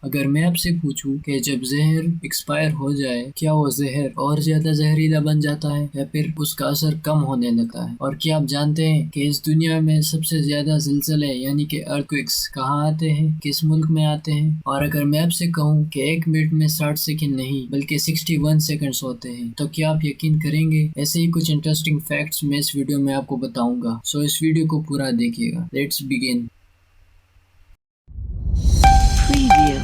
अगर मैं आपसे पूछूं कि जब जहर एक्सपायर हो जाए, क्या वो जहर और ज्यादा जहरीला बन जाता है या फिर उसका असर कम होने लगता है? और क्या आप जानते हैं कि इस दुनिया में सबसे ज्यादा ज़िलज़ले यानी कि अर्थक्वेक्स कहाँ आते हैं, किस मुल्क में आते हैं? और अगर मैं आपसे कहूँ कि 1 मिनट में 60 सेकंड नहीं बल्कि 61 सेकंड्स होते हैं, तो क्या आप यकीन करेंगे? ऐसे ही कुछ इंटरेस्टिंग फैक्ट्स मैं इस वीडियो में आपको बताऊंगा, सो इस वीडियो को पूरा देखिएगा। Let's begin. Preview.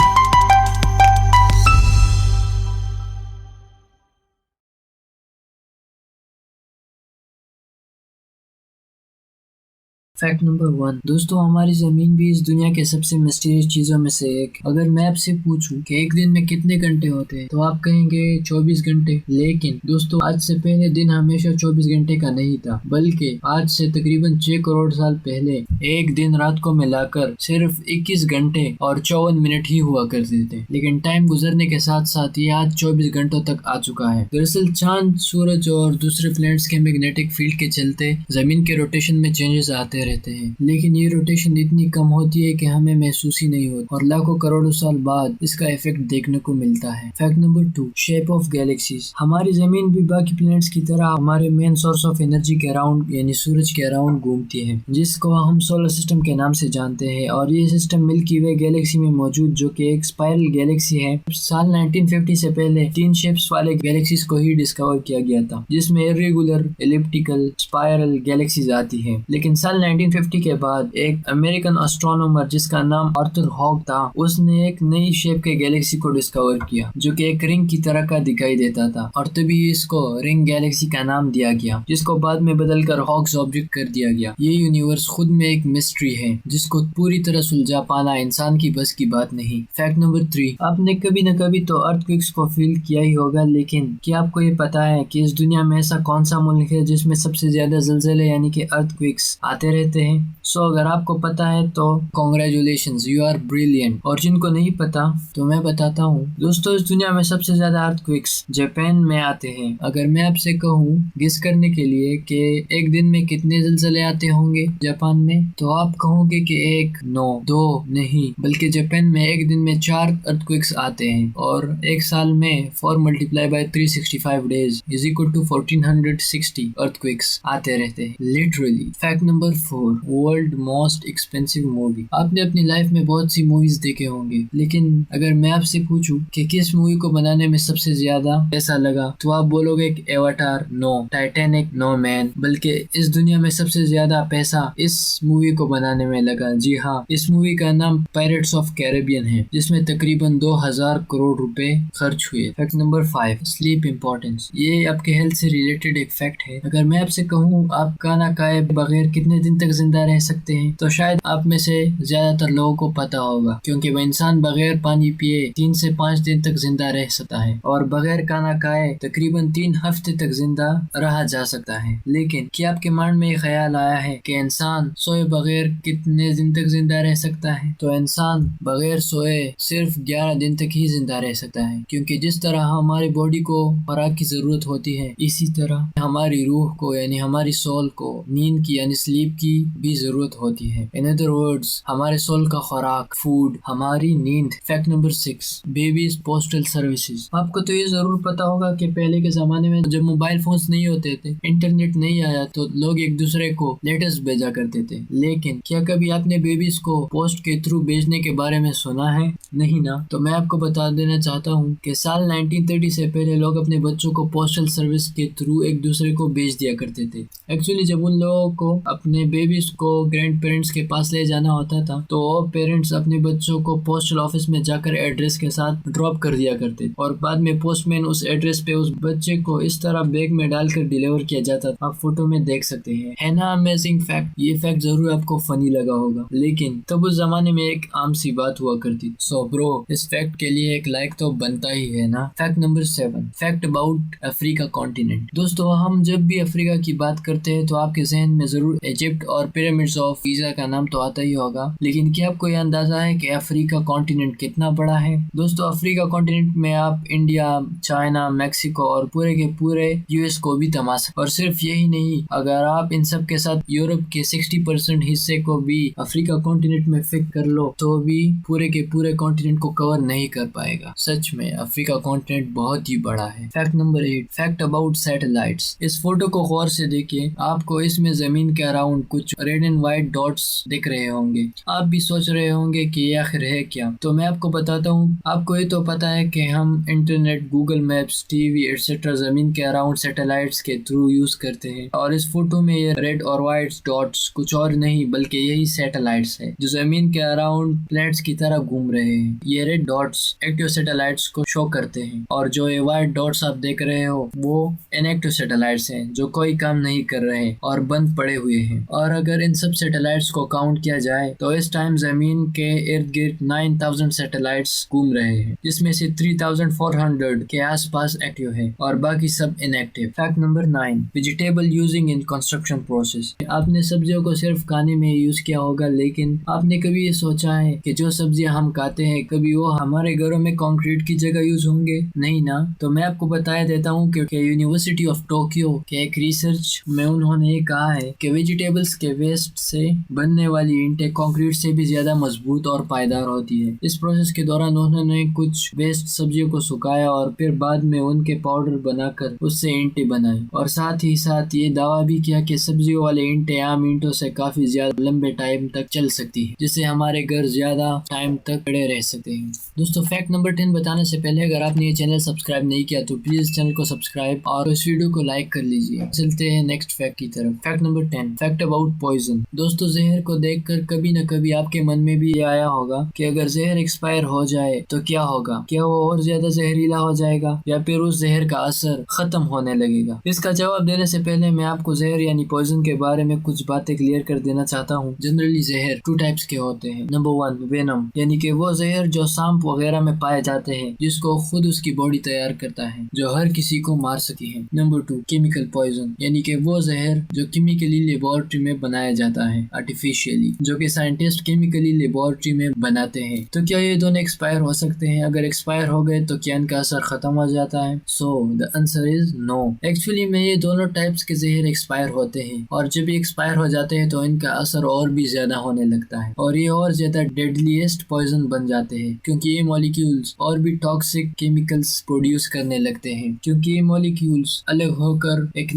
Fact number 1। दोस्तों, हमारी जमीन भी इस दुनिया के सबसे मिस्टीरियस चीजों में से एक। अगर मैं आपसे पूछूं कि एक दिन में कितने घंटे होते हैं, तो आप कहेंगे 24 घंटे। लेकिन दोस्तों, आज से पहले दिन हमेशा 24 घंटे का नहीं था, बल्कि आज से तकरीबन 6 करोड़ साल पहले एक दिन रात को मिलाकर सिर्फ 21 घंटे और 54 मिनट ही हुआ करते थे। लेकिन टाइम गुजरने के साथ साथ ये आज 24 घंटों तक आ चुका है। दरअसल चांद, सूरज और दूसरे प्लैनेट्स के मैग्नेटिक फील्ड के चलते जमीन के रोटेशन में चेंजेस आते रहते हैं, लेकिन ये रोटेशन इतनी कम होती है कि हमें महसूस ही नहीं होती और लाखों करोड़ों साल बाद इसका इफेक्ट देखने को मिलता है। Fact number 2। Shape of galaxies. हमारी जमीन भी बाकी प्लैनेट्स की तरह हमारे मेन सोर्स ऑफ एनर्जी के अराउंड यानी सूरज के अराउंड घूमती है, जिसको हम सोलर सिस्टम के नाम से जानते हैं। और ये सिस्टम मिल्की वे गैलेक्सी में मौजूद, जो कि एक स्पाइरल गैलेक्सी है। साल 1950 से पहले 3 शेप्स वाले गैलेक्सीज को ही डिस्कवर किया गया था, जिसमें इरेगुलर, एलिप्टिकल, स्पाइरल गैलेक्सीज आती है। लेकिन साल 1950 के बाद एक अमेरिकन एस्ट्रोनॉमर जिसका नाम आर्थर हॉग था, उसने एक नई शेप के गैलेक्सी को डिस्कवर किया, जो कि एक रिंग की तरह का दिखाई देता था, और तभी इसको रिंग गैलेक्सी का नाम दिया गया, जिसको बाद में बदलकर हॉग्स ऑब्जेक्ट कर दिया गया। ये यूनिवर्स खुद में एक मिस्ट्री है, जिसको पूरी तरह सुलझा पाना इंसान की बस की बात नहीं। Fact number 3। आपने कभी न कभी तो अर्थक्वेक्स को फील किया ही होगा, लेकिन क्या आपको ये पता है कि इस दुनिया में ऐसा कौन सा मुल्क है जिसमें सबसे ज्यादा ज़लज़ले यानी कि अर्थक्वेक्स आते रहते हैं? अगर आपको पता है तो कॉन्ग्रेचुलेशंस, यू आर ब्रिलियंट। और जिनको नहीं पता तो मैं बताता हूँ। दोस्तों, इस दुनिया में सबसे ज्यादा अर्थक्वेक्स जापान में आते हैं। अगर मैं आपसे कहूँ गेस करने के लिए कि एक दिन में कितने ज़लज़ले आते होंगे जापान में, तो आप कहोगे कि 1, 9, 2 नहीं, बल्कि जापान में एक दिन में 4 अर्थक्वेक्स आते हैं। और एक साल में 4 multiply by 365 days is equal to 1460 earthquakes आते रहते हैं, literally. Fact number 4। World most expensive movie. आपने अपनी लाइफ में बहुत सी मूवीज देखे होंगे, लेकिन अगर मैं आपसे पूछूं कि किस मूवी को बनाने में सबसे ज्यादा पैसा लगा, तो आप बोलोगे कि Avatar no, Titanic no man, बल्कि इस दुनिया में सबसे ज्यादा पैसा इस मूवी को बनाने में लगा। जी हाँ, इस मूवी का नाम पायरेट्स ऑफ कैरेबियन है, जिसमें तकरीबन 2000 करोड़ रुपए खर्च हुए। Fact number 5। Sleep importance. ये आपके हेल्थ से रिलेटेड एक फैक्ट है। अगर मैं आपसे कहूँ आप खाना खाए बगैर कितने दिन तक जिंदा रह सकते हैं, तो शायद आप में से ज्यादातर लोगों को पता होगा, क्योंकि वह इंसान बगैर पानी पिए 3 से 5 दिन तक जिंदा रह सकता है, और बगैर खाना खाए तकरीबन 3 हफ्ते तक जिंदा रहा जा सकता है। लेकिन क्या आपके माइंड में ये ख्याल आया है कि इंसान सोए बगैर कितने दिन तक जिंदा रह सकता है? तो इंसान बगैर सोए सिर्फ 11 दिन तक ही जिंदा रह सकता है, क्योंकि जिस तरह हमारी बॉडी को खुराक की जरूरत होती है, इसी तरह हमारी रूह को यानी हमारी सोल को नींद की यानी स्लीप की भी जरूरत होती है। इन अदर वर्ड्स, हमारे सोल का खुराक, फूड, हमारी नींद। Fact number 6। Babies postal services. आपको तो ये जरूर पता होगा कि पहले के जमाने में जब मोबाइल फोन्स नहीं होते थे, इंटरनेट नहीं आया, तो लोग एक दूसरे को लेटर्स भेजा करते थे। लेकिन क्या कभी आपने बेबीज को पोस्ट के थ्रू भेजने के बारे में सुना है? नहीं ना। तो मैं आपको बता देना चाहता हूँ कि साल 1930 से पहले लोग अपने बच्चों को पोस्टल सर्विस के थ्रू एक दूसरे को भेज दिया करते थे। एक्चुअली जब उन लोगों को अपने बेबीज को ग्रैंड पेरेंट्स के पास ले जाना होता था, तो वो पेरेंट्स अपने बच्चों को पोस्टल ऑफिस में जाकर एड्रेस के साथ ड्रॉप कर दिया करते, और बाद में पोस्टमैन उस एड्रेस पे उस बच्चे को इस तरह बैग में डालकर डिलीवर किया जाता था। आप फोटो में देख सकते हैं, है ना अमेजिंग फैक्ट? ये फैक्ट जरूर आपको फनी लगा होगा, लेकिन तब उस जमाने में एक आम सी बात हुआ करती। सो ब्रो, इस फैक्ट के लिए एक लाइक तो बनता ही है ना। Fact number 7। Fact about Africa continent. दोस्तों, हम जब भी अफ्रीका की बात करते हैं तो आपके जहन में जरूर इजिप्ट और पिरामिड्स ऑफ गीजा का नाम तो आता ही होगा, लेकिन क्या आपको ये अंदाजा है कि अफ्रीका कॉन्टिनेंट कितना बड़ा है? दोस्तों अफ्रीका कॉन्टिनेंट में आप इंडिया, चाइना, मैक्सिको और पूरे के पूरे यूएस को भी थमा सकते। और सिर्फ यही नहीं, अगर आप इन सब के साथ यूरोप के 60% हिस्से को भी अफ्रीका कॉन्टिनेंट में फिट कर लो तो भी पूरे के पूरे कॉन्टिनेंट को कवर नहीं कर पाएगा। सच में अफ्रीका कॉन्टिनेंट बहुत ही बड़ा है। Fact number 8, fact about satellites. इस फोटो को गौर से देखिए, आपको इसमें जमीन के अराउंड कुछ रेड एंड व्हाइट डॉट्स दिख रहे होंगे। आप भी सोच रहे होंगे कि ये आखिर है क्या? तो मैं आपको बताता हूँ। आपको ये तो पता है कि हम internet, Google maps, TV etcetera जमीन के अराउंड सैटेलाइट्स के थ्रू यूज करते हैं, और इस फोटो में ये रेड और व्हाइट डॉट्स कुछ और नहीं बल्कि यही सैटेलाइट्स है जो जमीन के अराउंड प्लेट्स की तरह घूम रहे हैं। ये रेड डॉट्स एक्टिव सैटेलाइट्स को शो करते हैं, और जो ये व्हाइट डॉट्स आप देख रहे हो वो इनएक्टिव सैटेलाइट्स हैं जो कोई काम नहीं कर रहे और बंद पड़े हुए हैं। और अगर इन सब सैटेलाइट्स को काउंट किया जाए तो इस टाइम जमीन के इर्द गिर्द 9000 सैटेलाइट्स घूम रहे हैं, जिसमें से 3400 के आसपास एक्टिव है और बाकी सब inactive. Fact number 9, vegetable using in construction process. आपने सब्जियों को सिर्फ खाने में यूज किया होगा, लेकिन आपने कभी ये सोचा है कि जो सब्जियां हम खाते हैं कभी वो हमारे घरों में कंक्रीट की जगह यूज होंगे? नहीं ना। तो मैं आपको बता देता हूँ कि यूनिवर्सिटी ऑफ टोक्यो के एक रिसर्च में उन्होंने ये कहा है कि वेजिटेबल्स के वेस्ट से बनने वाली ईंटें कंक्रीट से भी ज्यादा मजबूत और पायदार होती है। इस प्रोसेस के दौरान उन्होंने कुछ वेस्ट सब्जियों को सुखाया और फिर बाद में उनके पाउडर बनाकर उससे ईंटें बनाई, और साथ ही साथ ये दावा भी किया कि सब्जियों वाले ईंटें आम ईंटों से काफी ज्यादा लंबे टाइम तक चल सकती है, जिससे हमारे घर ज्यादा टाइम तक खड़े रह सकते हैं। दोस्तों फैक्ट नंबर 10 बताने से पहले अगर आपने ये चैनल सब्सक्राइब नहीं किया तो प्लीज चैनल को सब्सक्राइब और इस वीडियो को लाइक कर लीजिए। चलते हैं नेक्स्ट फैक्ट की तरफ। Fact number 10, fact about poison. दोस्तों जहर को देखकर कभी न कभी आपके मन में भी ये आया होगा कि अगर जहर एक्सपायर हो जाए तो क्या होगा? क्या वो और ज्यादा जहरीला हो जाएगा या फिर उस जहर का असर खत्म होने लगेगा? इसका जवाब देने से पहले मैं आपको जहर यानी पॉइजन के बारे में कुछ बातें क्लियर कर देना चाहता हूँ। जनरली जहर 2 टाइप्स के होते हैं। नंबर 1, वेनम, यानी कि वो जहर जो सांप वगैरह में पाए जाते हैं, जिसको खुद उसकी बॉडी तैयार करता है, जो हर किसी को मार सकती है। नंबर 2, केमिकल पॉइजन, यानी कि वो जहर जो केमिकली लेबोरेटरी में बनाया जाता है आर्टिफिशियली, जो कि साइंटिस्ट केमिकली लेबोरेटरी में बनाते हैं। तो क्या ये दोनों एक्सपायर हो सकते हैं? अगर एक्सपायर हो गए तो क्या इनका असर खत्म हो जाता है? So the answer is no. Actually में ये दोनों टाइप्स के जहर एक्सपायर होते हैं, और जब ये एक्सपायर हो जाते हैं तो इनका असर और भी ज्यादा होने लगता है और ये और ज्यादा डेडलीस्ट पॉइजन बन जाते हैं, क्योंकि ये मॉलिक्यूल्स और भी टॉक्सिक केमिकल्स प्रोड्यूस करने लगते हैं, क्योंकि ये मॉलिक्यूल्स अलग होकर एक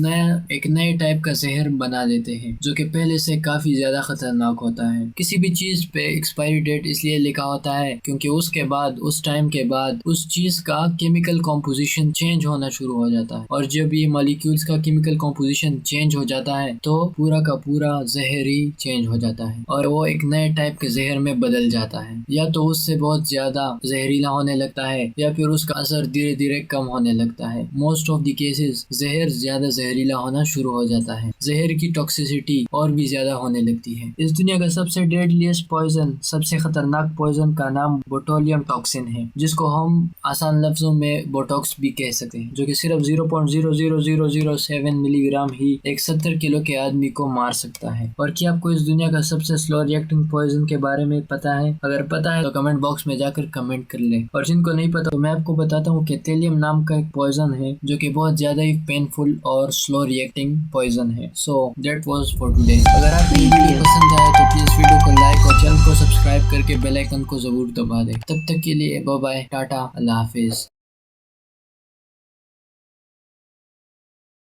नए टाइप का जहर बना देते हैं जो कि पहले से काफी ज्यादा खतरनाक होता है। किसी भी चीज पे एक्सपायरी डेट इसलिए लिखा होता है क्योंकि उसके बाद, उस टाइम के बाद उस चीज का केमिकल कॉम्पोजिशन चेंज होना शुरू हो जाता है, और जब ये मॉलिक्यूल्स का केमिकल कॉम्पोजिशन चेंज हो जाता है तो पूरा का पूरा जहर ही चेंज हो जाता है और वो एक नए टाइप के जहर में बदल जाता है। या तो उससे बहुत ज्यादा जहरीला होने लगता है या फिर उसका असर धीरे धीरे कम होने लगता है। मोस्ट ऑफ द केसेस जहर ज्यादा जहरीला होना शुरू हो जाता है, जहर की टॉक्सिसिटी और भी ज्यादा होने लगती है। इस दुनिया का सबसे डेडलीस्ट पॉइजन, सबसे खतरनाक पॉइजन का नाम बोटुलियम टॉक्सिन है, जिसको हम आसान लफ्जों में बोटॉक्स भी कह सकते हैं, जो कि सिर्फ 0.00007 मिलीग्राम ही एक 70 किलो के आदमी को मार सकता है। और क्या आपको इस दुनिया का सबसे स्लो रिएक्टिंग पॉइजन के बारे में पता है? अगर पता है तो कमेंट बॉक्स में जाकर कमेंट कर ले, और जिनको नहीं पता तो मैं आपको बताता हूँ कि थैलियम नाम का एक पॉइजन है जो कि बहुत ज्यादा ही पेनफुल और स्लो रिएक्टिंग पॉइजन है। So that was for today. अगर आपको ये वीडियो पसंद आया तो प्लीज वीडियो को लाइक और चैनल को सब्सक्राइब करके बेल आइकन को जरूर दबा दे। तब तक के लिए बाय बाय, टाटा, अल्लाह हाफिज।